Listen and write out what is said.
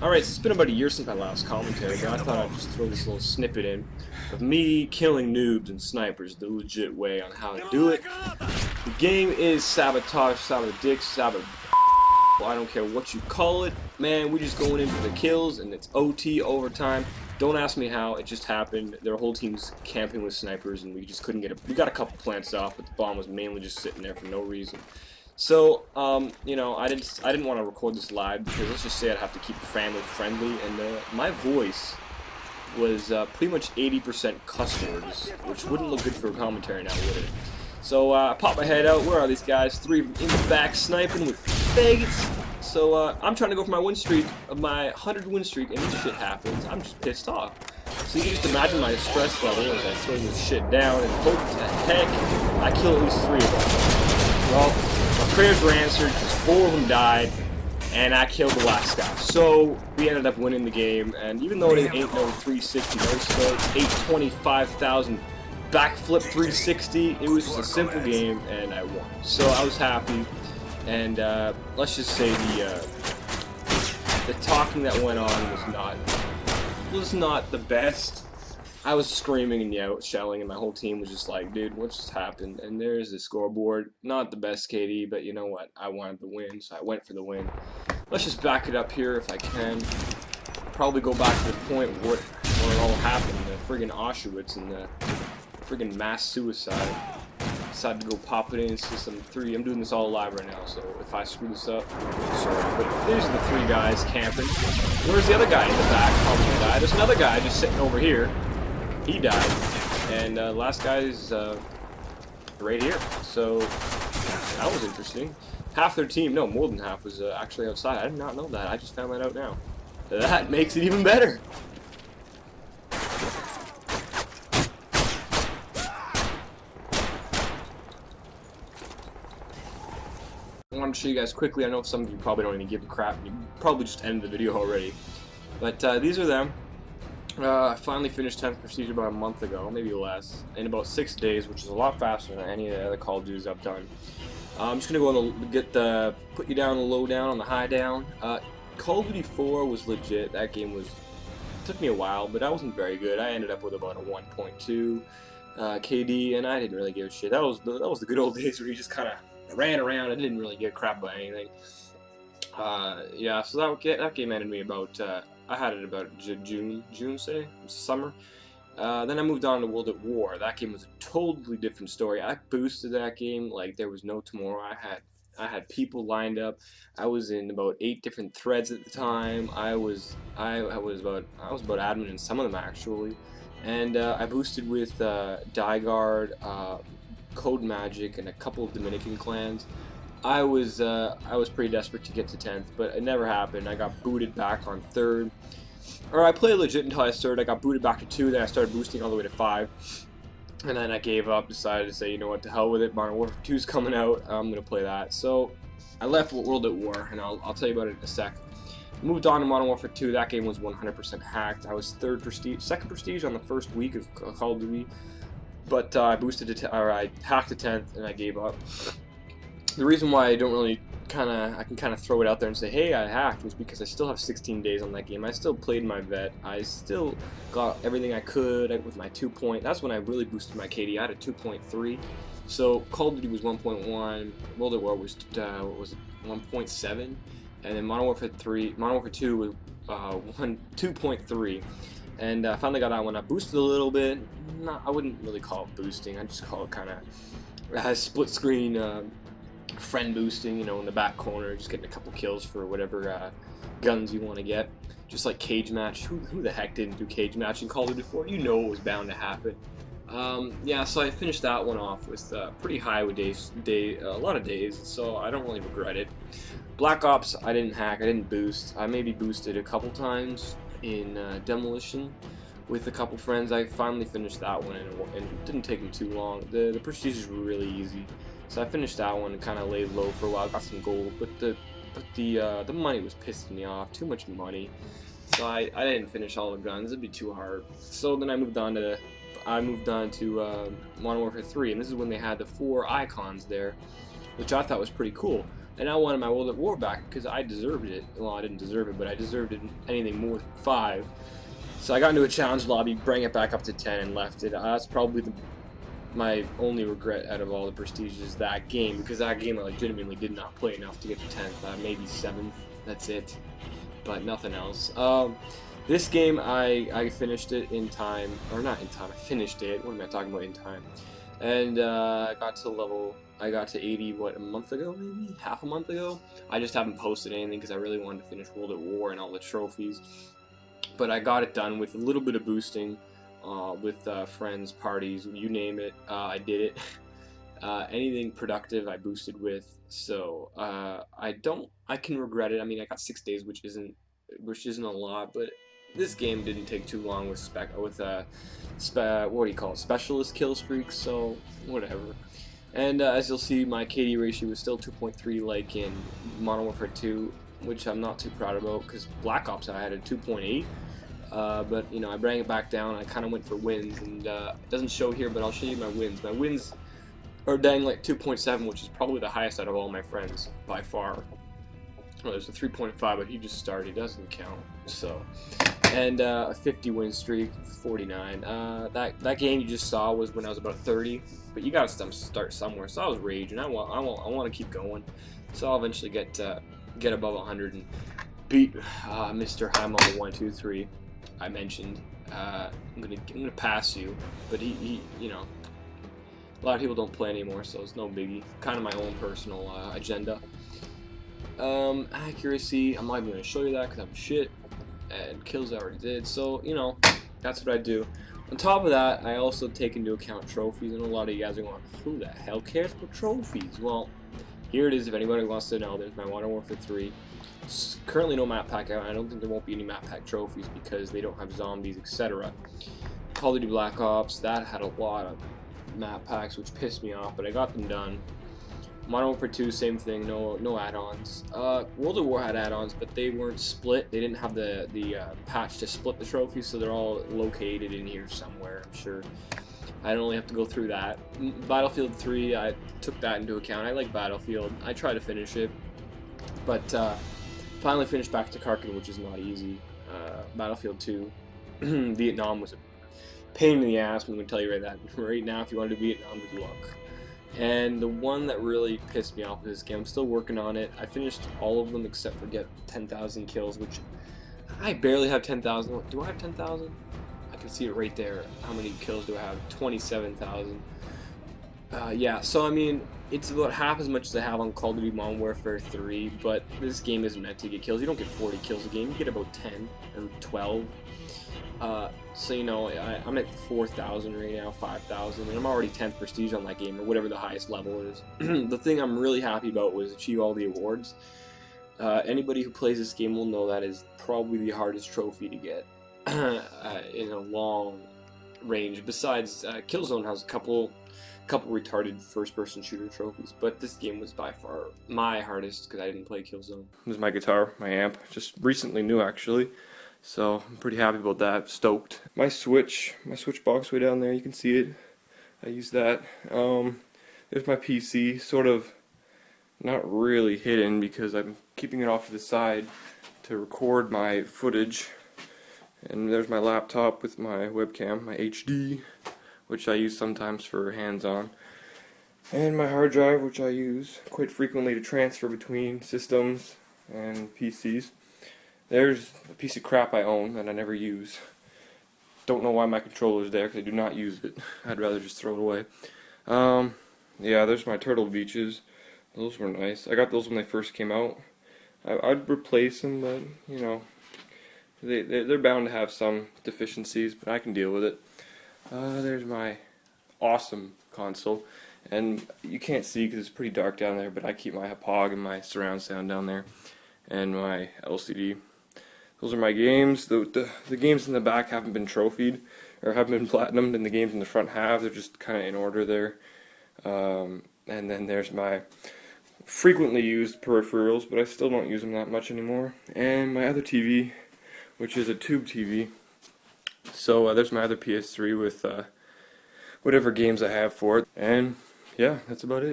Alright, so it's been about a year since my last commentary, but I thought I'd just throw this little snippet in of me killing noobs and snipers the legit way on how to do it. The game is Sabotage, Sabotix, Sabot... I don't care what you call it. Man, we're just going in for the kills, and it's OT, overtime. Don't ask me how, it just happened. Their whole team's camping with snipers, and we just couldn't get it. We got a couple plants off, but the bomb was mainly just sitting there for no reason. So, you know, I didn't want to record this live because let's just say I'd have to keep it family friendly, and my voice was pretty much 80% cuss words, which wouldn't look good for a commentary now, would it? So I popped my head out. Where are these guys? Three in the back sniping with faggots. So I'm trying to go for my win streak, my 100 win streak, and this shit happens. I'm just pissed off. So you can just imagine my stress level as I throw this shit down and hope to heck I kill at least 3 of them. Well, my prayers were answered because 4 of them died, and I killed the last guy. So we ended up winning the game, and even though it ain't no 360 no scopes, 825,000 backflip 360, it was just a simple game, and I won. So I was happy, and let's just say the talking that went on was not the best. I was screaming and yelling, and my whole team was just like, dude, what just happened? And there's the scoreboard. Not the best KD, but you know what? I wanted the win, so I went for the win. Let's just back it up here if I can. Probably go back to the point where it all happened, the friggin' Auschwitz and the friggin' mass suicide. Decided to go pop it in System 3. I'm doing this all live right now, so if I screw this up, sorry. But there's the 3 guys camping. Where's the other guy in the back? Probably died. There's another guy just sitting over here. He died, and last guy is right here. So that was interesting. Half their team, no, more than half, was actually outside. I did not know that. I just found that out now. That makes it even better. I wanted to show you guys quickly. I know some of you probably don't even give a crap. You probably just ended the video already. But these are them. I finally finished 10th Prestige about a month ago, maybe less, in about 6 days, which is a lot faster than any of the other Call of Duties I've done. I'm just gonna go on put you down on the low down, on the high down. Call of Duty 4 was legit. That game took me a while, but I wasn't very good. I ended up with about a 1.2 KD, and I didn't really give a shit. That was the good old days where you just kind of ran around and didn't really give a crap about anything. Yeah, so that game ended me about. I had it about June, say, it was summer. Then I moved on to World at War. That game was a totally different story. I boosted that game like there was no tomorrow. I had people lined up. I was in about 8 different threads at the time. I was about admin in some of them actually, and I boosted with Guard, Code Magic, and a couple of Dominican clans. I was pretty desperate to get to 10th, but it never happened. I got booted back on 3rd. Or I played legit until I was 3rd. I got booted back to 2, then I started boosting all the way to 5. And then I gave up, decided to say, you know what, to hell with it. Modern Warfare 2 is coming out. I'm going to play that. So I left World at War, and I'll tell you about it in a sec. Moved on to Modern Warfare 2. That game was 100% hacked. I was 2nd Prestige on the first week of Call of Duty. But I I hacked to 10th, and I gave up. The reason why I don't really I can kind of throw it out there and say, hey, I hacked, was because I still have 16 days on that game. I still played my vet. I still got everything I could with my 2 point. That's when I really boosted my KD. I had a 2.3. So Call of Duty was 1.1. World at War was 1.7, and then Modern Warfare 2 was 2.3. And I finally got that one. I boosted a little bit. I wouldn't really call it boosting. I just call it kind of split screen. Friend boosting, you know, in the back corner, just getting a couple kills for whatever guns you want to get. Just like cage match. Who the heck didn't do cage match in Call of Duty 4? You know it was bound to happen. Yeah, so I finished that one off with pretty high with a lot of days, so I don't really regret it. Black Ops, I didn't hack, I didn't boost. I maybe boosted a couple times in Demolition with a couple friends. I finally finished that one, and it didn't take me too long. The prestiges were really easy. So I finished that one and kind of laid low for a while, got some gold, but the money was pissing me off, too much money. So I didn't finish all the guns, it'd be too hard. So then I moved on to Modern Warfare 3, and this is when they had the 4 icons there, which I thought was pretty cool. and I wanted my World at War back because I deserved it. Well, I didn't deserve it, but I deserved it anything more than 5. So I got into a challenge lobby, bring it back up to 10, and left it. That's probably my only regret out of all the prestige is that game, because that game I legitimately did not play enough to get to 10th, maybe 7th, that's it, but nothing else. This game, I finished it in time, or not in time, I finished it, what am I talking about in time, and I got to 80, what, a month ago maybe? Half a month ago? I just haven't posted anything because I really wanted to finish World at War and all the trophies, but I got it done with a little bit of boosting, with friends, parties, you name it, I did it. Anything productive I boosted with, so I can regret it. I mean, I got 6 days, which isn't a lot, but this game didn't take too long with what do you call it, specialist kill streaks, so whatever. And as you'll see, my KD ratio was still 2.3 like in Modern Warfare 2, which I'm not too proud about, because Black Ops I had a 2.8. But you know, I bring it back down. I kind of went for wins, and it doesn't show here, but I'll show you my wins. My wins are dang like 2.7, which is probably the highest out of all my friends by far. Well, there's a 3.5, but he just started, doesn't count. So, and a 50 win streak, 49. That game you just saw was when I was about 30, but you gotta start somewhere. So I was raging. I want to keep going. So I'll eventually get above 100 and beat Mr. High Mama 123. I mentioned. I'm gonna pass you, but he you know, a lot of people don't play anymore, so it's no biggie. Kind of my own personal agenda. Accuracy, I'm not even gonna show you that because I'm shit, and kills I already did. So you know, that's what I do. On top of that, I also take into account trophies, and a lot of you guys are going, "Who the hell cares for trophies?" Well, here it is. If anybody wants to know, there's my Modern Warfare 3. Currently no map pack out. I don't think there won't be any map pack trophies because they don't have zombies, etc. Call of Duty Black Ops, that had a lot of map packs, which pissed me off, but I got them done. Modern Warfare 2, same thing, no add-ons. World at War had add-ons, but they weren't split. They didn't have the patch to split the trophies, so they're all located in here somewhere, I'm sure. I don't only have to go through that. Battlefield 3, I took that into account. I like Battlefield. I tried to finish it, but finally finished back to Kharkiv, which is not easy. Battlefield 2, Vietnam was a pain in the ass. I'm going to tell you right now, if you want to do Vietnam, good luck. And the one that really pissed me off with this game, I'm still working on it. I finished all of them except for get 10,000 kills, which I barely have 10,000. Do I have 10,000? I can see it right there. How many kills do I have? 27,000. Yeah, so I mean, it's about half as much as I have on Call of Duty Modern Warfare 3, but this game isn't meant to get kills. You don't get 40 kills a game, you get about 10 or 12. So you know, I'm at 4,000 right now, 5,000, and I'm already 10th prestige on that game, or whatever the highest level is. The thing I'm really happy about was achieve all the awards. Anybody who plays this game will know that is probably the hardest trophy to get in a long range. Besides, Killzone has a couple retarded first-person shooter trophies, but this game was by far my hardest because I didn't play Killzone. This is my guitar, my amp, just recently new actually. So I'm pretty happy about that, stoked. My switch box way down there, you can see it. I use that. There's my PC, sort of not really hidden because I'm keeping it off to the side to record my footage. And there's my laptop with my webcam, my HD, which I use sometimes for hands-on. And my hard drive, which I use quite frequently to transfer between systems and PCs. There's a piece of crap I own that I never use. Don't know why my controller is there because I do not use it. I'd rather just throw it away. Yeah, there's my Turtle Beaches. Those were nice. I got those when they first came out. I'd replace them, but you know, they're bound to have some deficiencies, but I can deal with it. There's my awesome console, and you can't see because it's pretty dark down there, but I keep my HPOG and my surround sound down there, and my LCD. Those are my games. The games in the back haven't been trophied, or haven't been platinumed, and the games in the front have. They're just kind of in order there. And then there's my frequently used peripherals, but I still don't use them that much anymore. And my other TV, which is a tube TV. So there's my other PS3 with whatever games I have for it. And yeah, that's about it.